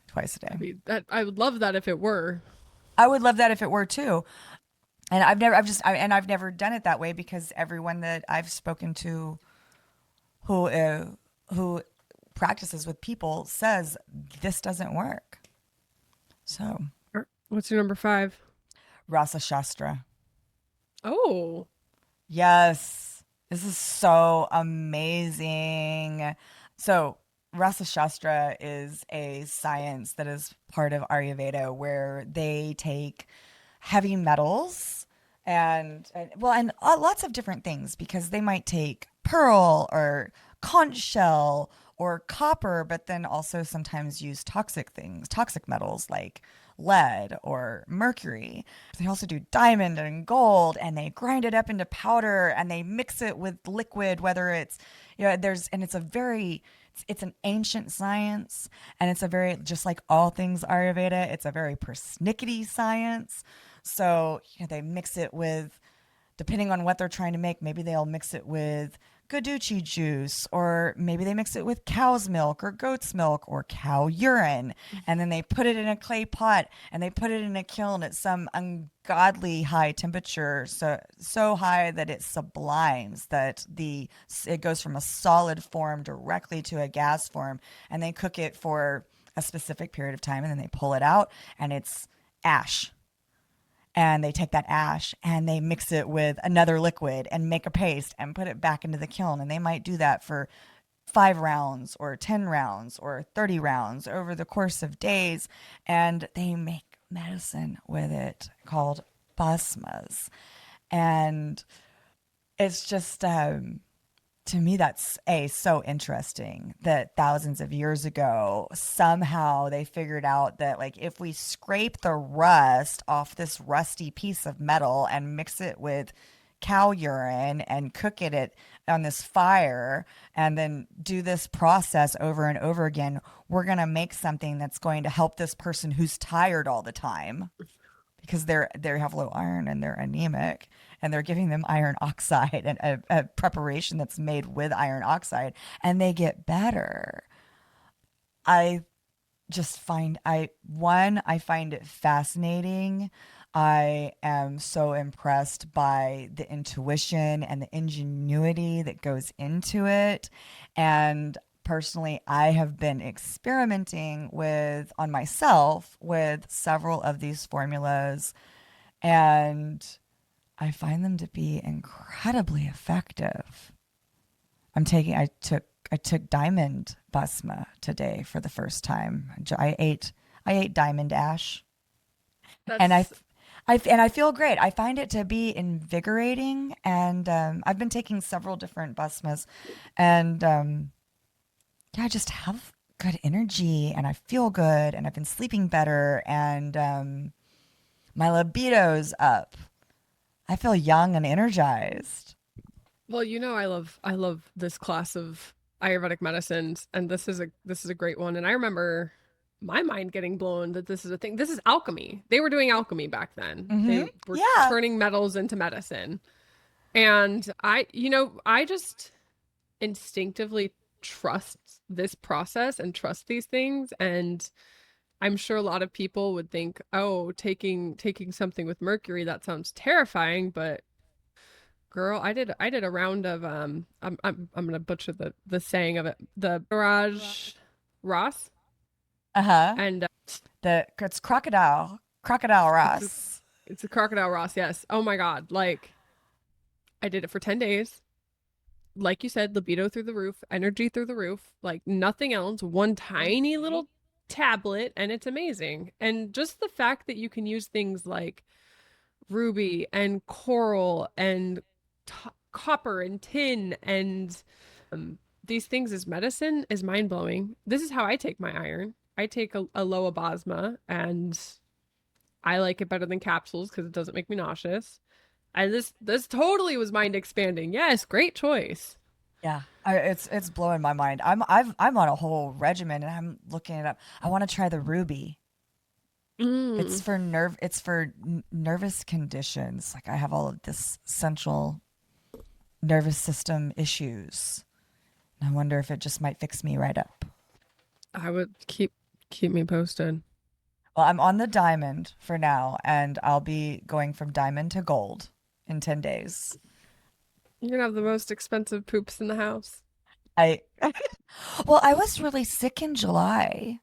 twice a day. I mean, that I would love that if it were. I would love that if it were too. And I've never done it that way because everyone that I've spoken to who practices with people says this doesn't work. So, What's your number 5? Rasa Shastra. Oh, Yes. This is so amazing. So, Rasa Shastra is a science that is part of Ayurveda where they take heavy metals and lots of different things because they might take pearl or conch shell or copper, but then also sometimes use toxic metals like lead or mercury. They also do diamond and gold, and they grind it up into powder and they mix it with liquid, whether it's, it's an ancient science, and it's a very, just like all things Ayurveda, it's a very persnickety science. So, they mix it with, depending on what they're trying to make, maybe they'll mix it with Guduchi juice, or maybe they mix it with cow's milk or goat's milk or cow urine. And then they put it in a clay pot and they put it in a kiln at some ungodly high temperature, so high that it sublimes, that it goes from a solid form directly to a gas form. And they cook it for a specific period of time, and then they pull it out and it's ash. And they take that ash and they mix it with another liquid and make a paste and put it back into the kiln. And they might do that for 5 rounds or 10 rounds or 30 rounds over the course of days. And they make medicine with it called basmas. And it's just, to me, that's so interesting that thousands of years ago, somehow they figured out that, like, if we scrape the rust off this rusty piece of metal and mix it with cow urine and cook it on this fire and then do this process over and over again, we're going to make something that's going to help this person who's tired all the time because they have low iron and they're anemic, and they're giving them iron oxide and a preparation that's made with iron oxide, and they get better. I find it fascinating. I am so impressed by the intuition and the ingenuity that goes into it. And personally, I have been experimenting on myself with several of these formulas, and I find them to be incredibly effective. I took diamond basma today for the first time. I ate diamond ash, and I feel great. I find it to be invigorating, and I've been taking several different basmas, and I just have good energy, and I feel good, and I've been sleeping better, and my libido's up. I feel young and energized. well, I love this class of Ayurvedic medicines, and this is a great one. And I remember my mind getting blown that this is a thing. This is alchemy. They were doing alchemy back then. They were Yeah. turning metals into medicine. And I just instinctively trust this process and trust these things. And I'm sure a lot of people would think, oh, taking something with mercury, that sounds terrifying, but girl, I did a round of I'm gonna butcher the saying of it, the barrage Ross, Uh-huh. and It's crocodile Ross. it's a crocodile Ross. Yes. Oh my God. Like I did it for 10 days. Like you said, libido through the roof, energy through the roof, like nothing else. One tiny little tablet, and it's amazing. And just the fact that you can use things like ruby and coral and copper and tin and these things as medicine is mind blowing. This is how I take my iron. I take a Aloe Basma, and I like it better than capsules because it doesn't make me nauseous. And this totally was mind expanding. Yes, great choice. Yeah, it's blowing my mind. I'm on a whole regimen and I'm looking it up. I want to try the ruby. It's for nervous conditions. Like I have all of this central nervous system issues. And I wonder if it just might fix me right up. I would keep me posted. Well, I'm on the diamond for now, and I'll be going from diamond to gold in 10 days. You're gonna have the most expensive poops in the house. I Well, I was really sick in July.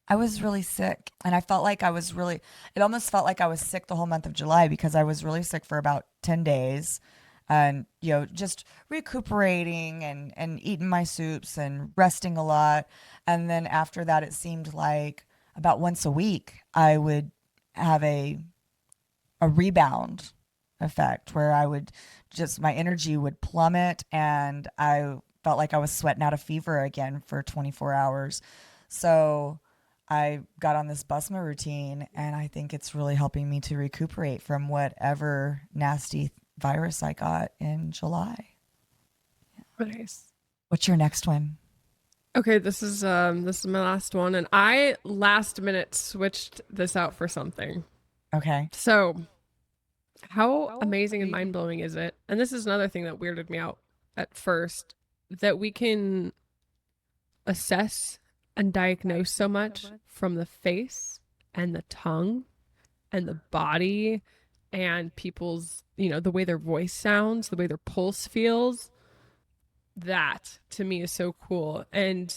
I was really sick, and I felt like it almost felt like I was sick the whole month of July because I was really sick for about 10 days and, just recuperating and eating my soups and resting a lot. And then after that, it seemed like about once a week, I would have a rebound effect where my energy would plummet and I felt like I was sweating out a fever again for 24 hours. So I got on this Busma routine, and I think it's really helping me to recuperate from whatever nasty virus I got in July. Nice. What's your next one? Okay, this is my last one, and I last minute switched this out for something. Okay. So, how amazing and mind blowing is it? And this is another thing that weirded me out at first, that we can assess and diagnose so much from the face and the tongue and the body and people's, the way their voice sounds, the way their pulse feels. That to me is so cool. And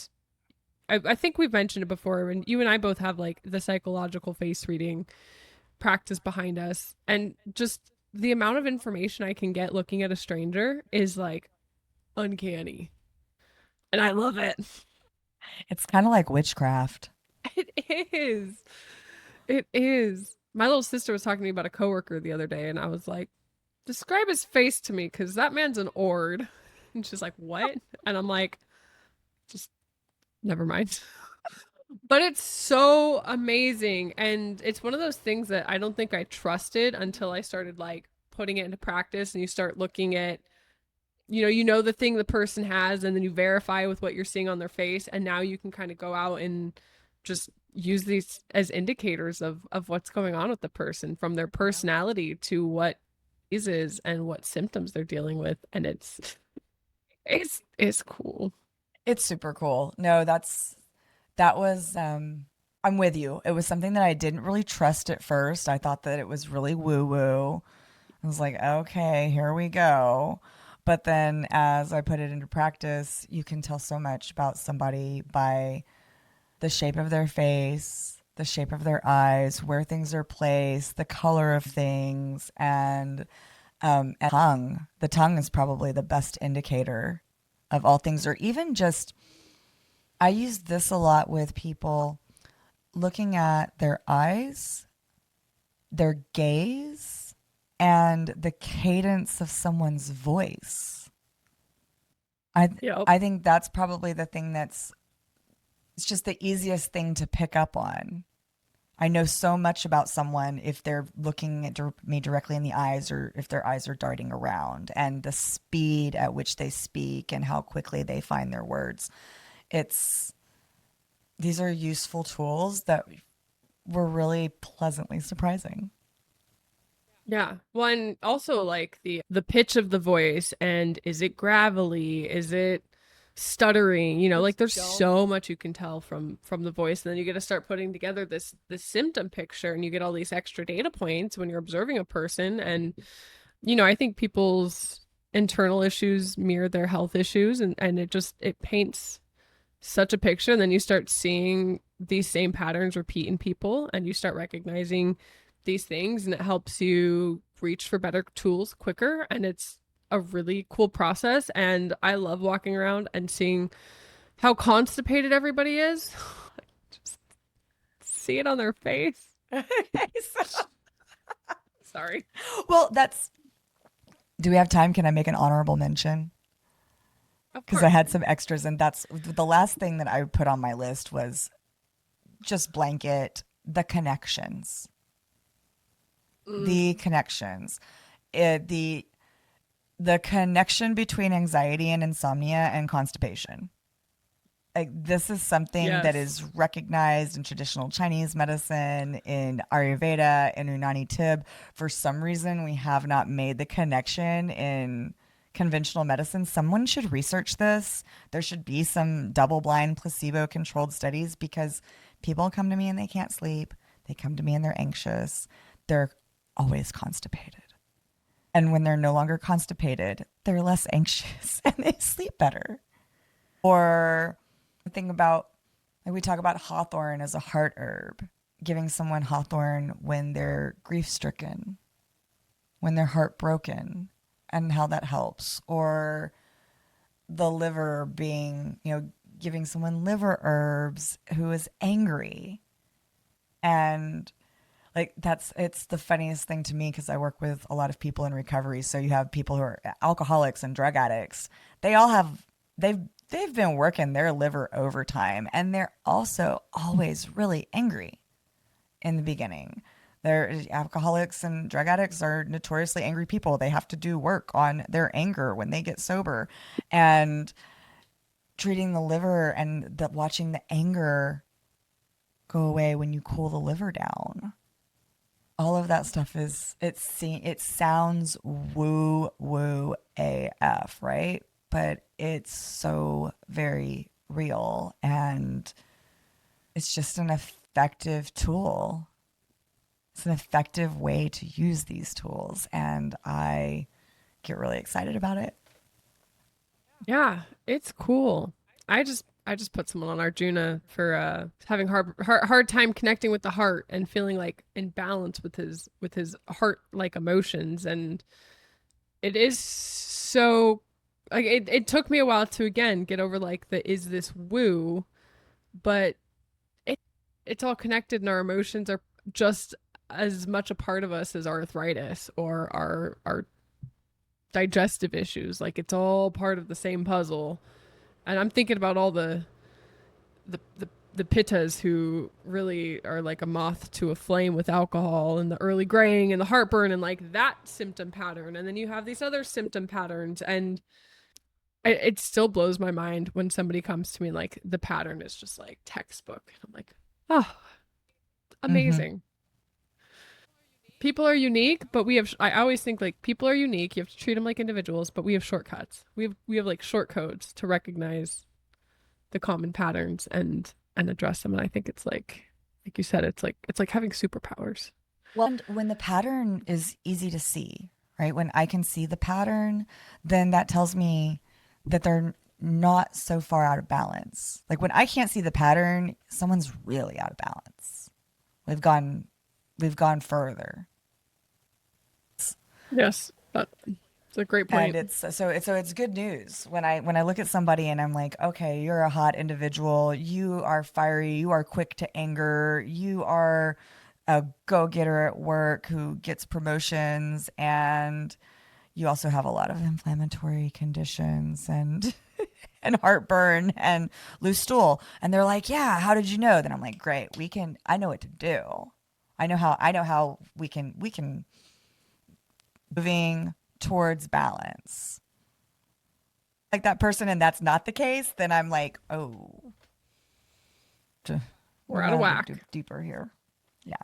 I think we've mentioned it before, and you and I both have like the psychological face reading practice behind us. And just the amount of information I can get looking at a stranger is like uncanny. And I love it. It's kind of like witchcraft. It is. It is. My little sister was talking to me about a coworker the other day, and I was like, describe his face to me, because that man's an ord. And she's like, what? And I'm like, just never mind. But it's so amazing. And it's one of those things that I don't think I trusted until I started like putting it into practice, and you start looking at, the thing the person has, and then you verify with what you're seeing on their face. And now you can kind of go out and just use these as indicators of what's going on with the person, from their personality to what diseases and what symptoms they're dealing with. And it's cool. It's super cool. No, that was I'm with you. It was something that I didn't really trust at first. I thought that it was really woo-woo. I was like, okay, here we go. But then as I put it into practice, you can tell so much about somebody by the shape of their face, the shape of their eyes, where things are placed, the color of things, and tongue. The tongue is probably the best indicator of all things, or even just, I use this a lot with people looking at their eyes, their gaze, and the cadence of someone's voice. Yep. I think that's probably the thing it's just the easiest thing to pick up on. I know so much about someone if they're looking at me directly in the eyes, or if their eyes are darting around, and the speed at which they speak and how quickly they find their words. these are useful tools that were really pleasantly surprising. Yeah. Well, and also like the pitch of the voice, and is it gravelly? Is it stuttering? You know, like there's so much you can tell from the voice, and then you get to start putting together this symptom picture, and you get all these extra data points when you're observing a person. And I think people's internal issues mirror their health issues, and it paints such a picture. And then you start seeing these same patterns repeat in people, and you start recognizing these things, and it helps you reach for better tools quicker. And it's a really cool process. And I love walking around and seeing how constipated everybody is. Just see it on their face. Sorry. Well, do we have time? Can I make an honorable mention? Of Because I course. had some extras, and that's the last thing that I put on my list was just blanket the connections. The connections. The connection between anxiety and insomnia and constipation. Like, this is something that Yes. is recognized in traditional Chinese medicine, in Ayurveda, in Unani Tib. For some reason, we have not made the connection in conventional medicine. Someone should research this. There should be some double-blind, placebo-controlled studies, because people come to me and they can't sleep. They come to me and they're anxious. They're always constipated. And when they're no longer constipated, they're less anxious and they sleep better. Or the thing about, like, we talk about hawthorn as a heart herb, giving someone hawthorn when they're grief stricken, when they're heartbroken, and how that helps. Or the liver being, giving someone liver herbs who is angry. And like, it's the funniest thing to me, because I work with a lot of people in recovery. So you have people who are alcoholics and drug addicts. They've been working their liver overtime, and they're also always really angry in the beginning. They're alcoholics and drug addicts are notoriously angry people. They have to do work on their anger when they get sober, and treating the liver and watching the anger go away when you cool the liver down. All of that stuff it sounds woo woo AF, right? But it's so very real, and it's just an effective tool. It's an effective way to use these tools, and I get really excited about it. Yeah, it's cool. I just put someone on Arjuna for having hard time connecting with the heart and feeling like in balance with his heart like emotions. And it is so like it took me a while to again get over like the is this woo, but it it's all connected, and our emotions are just as much a part of us as our arthritis or our digestive issues. Like it's all part of the same puzzle. And I'm thinking about all the the the pittas who really are like a moth to a flame with alcohol, and the early graying and the heartburn and like that symptom pattern. And then you have these other symptom patterns, and it still blows my mind when somebody comes to me and like the pattern is just like textbook. I'm like, oh, Mm-hmm. amazing. People are unique, but I always think like people are unique. You have to treat them like individuals, but we have shortcuts. We have like short codes to recognize the common patterns and address them. And I think it's like you said, it's like having superpowers. Well, and when the pattern is easy to see, right? When I can see the pattern, then that tells me that they're not so far out of balance. Like, when I can't see the pattern, someone's really out of balance. We've gone we've gone further. Yes, that's a great And point. it's good news when I look at somebody and I'm like, okay, you're a hot individual, you are fiery, you are quick to anger, you are a go-getter at work who gets promotions, and you also have a lot of inflammatory conditions and and heartburn and loose stool. And they're like, yeah, how did you know? Then I'm like, great, I know what to do. I know how we can moving towards balance. Like that person, and that's not the case, then I'm like, oh, We're out of whack. Deeper here. Yeah.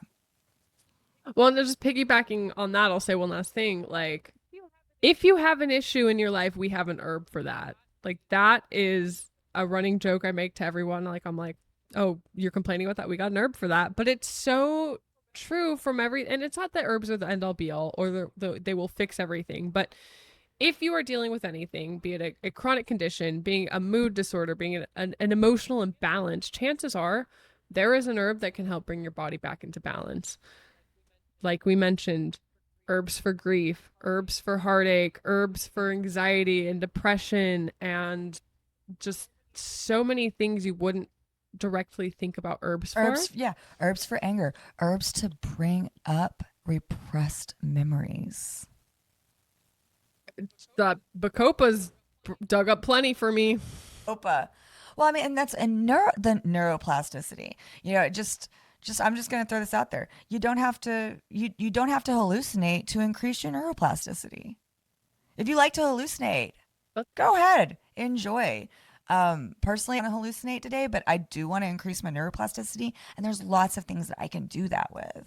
Well, and just piggybacking on that, I'll say one last thing. Like, if you have an issue in your life, we have an herb for that. Like, that is a running joke I make to everyone. Like, I'm like, oh, you're complaining about that? We got an herb for that. But it's so true from and it's not that herbs are the end all be all or they will fix everything. But if you are dealing with anything, be it a chronic condition, being a mood disorder, being an emotional imbalance, chances are there is an herb that can help bring your body back into balance. Like we mentioned, herbs for grief, herbs for heartache, herbs for anxiety and depression, and just so many things you wouldn't directly think about herbs for. Herbs for anger, herbs to bring up repressed memories. The Bacopa's dug up plenty for me. Bacopa. Well, I mean, and that's the neuroplasticity. You know, just I'm just going to throw this out there. You don't have to you don't have to hallucinate to increase your neuroplasticity. If you like to hallucinate, go ahead, enjoy. Personally, I don't hallucinate today, but I do want to increase my neuroplasticity, and there's lots of things that I can do that with.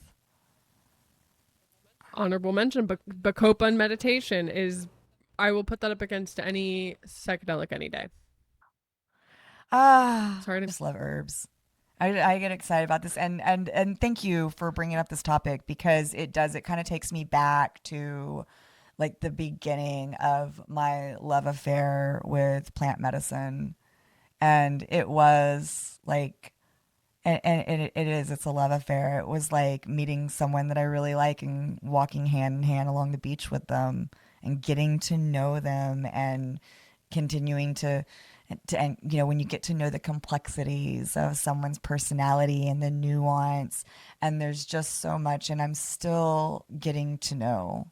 Honorable mention, Bacopa and meditation is, I will put that up against any psychedelic any day. Sorry, I just love herbs. I get excited about this, and thank you for bringing up this topic, because it kind of takes me back to like the beginning of my love affair with plant medicine. And it was like, it's a love affair. It was like meeting someone that I really like and walking hand in hand along the beach with them and getting to know them and continuing and you know, when you get to know the complexities of someone's personality and the nuance, and there's just so much, and I'm still getting to know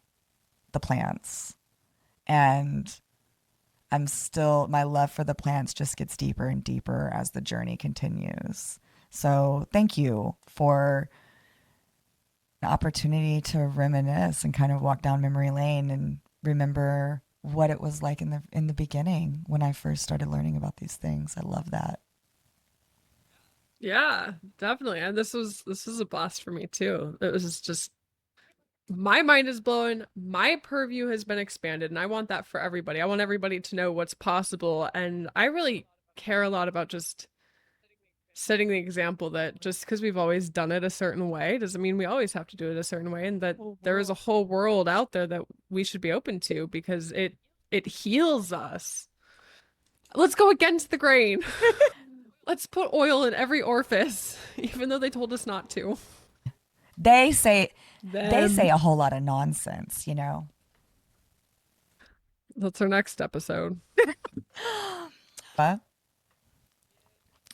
the plants, and my love for the plants just gets deeper and deeper as the journey continues. So thank you for the opportunity to reminisce and kind of walk down memory lane and remember what it was like in the beginning when I first started learning about these things. I love that. Yeah, definitely. And this was a blast for me too. It was just, my mind is blown. My purview has been expanded, and I want that for everybody. I want everybody to know what's possible. And I really care a lot about just setting the example that just because we've always done it a certain way doesn't mean we always have to do it a certain way, and that there is a whole world out there that we should be open to, because it heals us. Let's go against the grain. Let's put oil in every orifice, even though they told us not to. They say a whole lot of nonsense, you know. That's our next episode. What?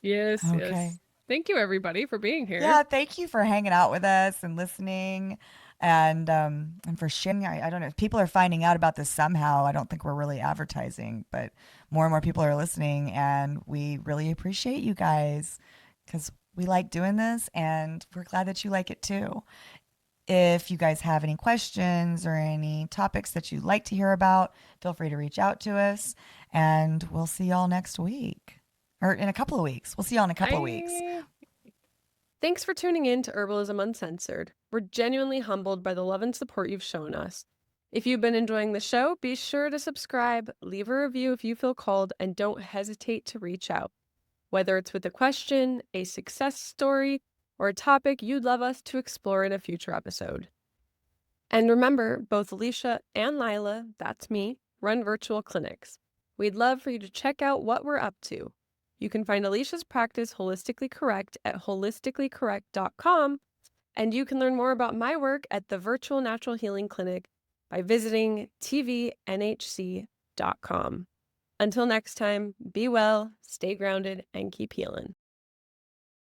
Yes, okay. Yes. Thank you, everybody, for being here. Yeah, thank you for hanging out with us and listening, and for sharing. I don't know if people are finding out about this somehow. I don't think we're really advertising, but more and more people are listening, and we really appreciate you guys, because we like doing this, and we're glad that you like it too. If you guys have any questions or any topics that you'd like to hear about, feel free to reach out to us, and we'll see y'all next week. Or in a couple of weeks. We'll see y'all in a couple of weeks. Thanks for tuning in to Herbalism Uncensored. We're genuinely humbled by the love and support you've shown us. If you've been enjoying the show, be sure to subscribe, leave a review if you feel called, and don't hesitate to reach out. Whether it's with a question, a success story, or a topic you'd love us to explore in a future episode. And remember, both Alicia and Lila, that's me, run virtual clinics. We'd love for you to check out what we're up to. You can find Alicia's practice Holistically Correct at holisticallycorrect.com, and you can learn more about my work at the Virtual Natural Healing Clinic by visiting tvnhc.com. Until next time, be well, stay grounded, and keep healing.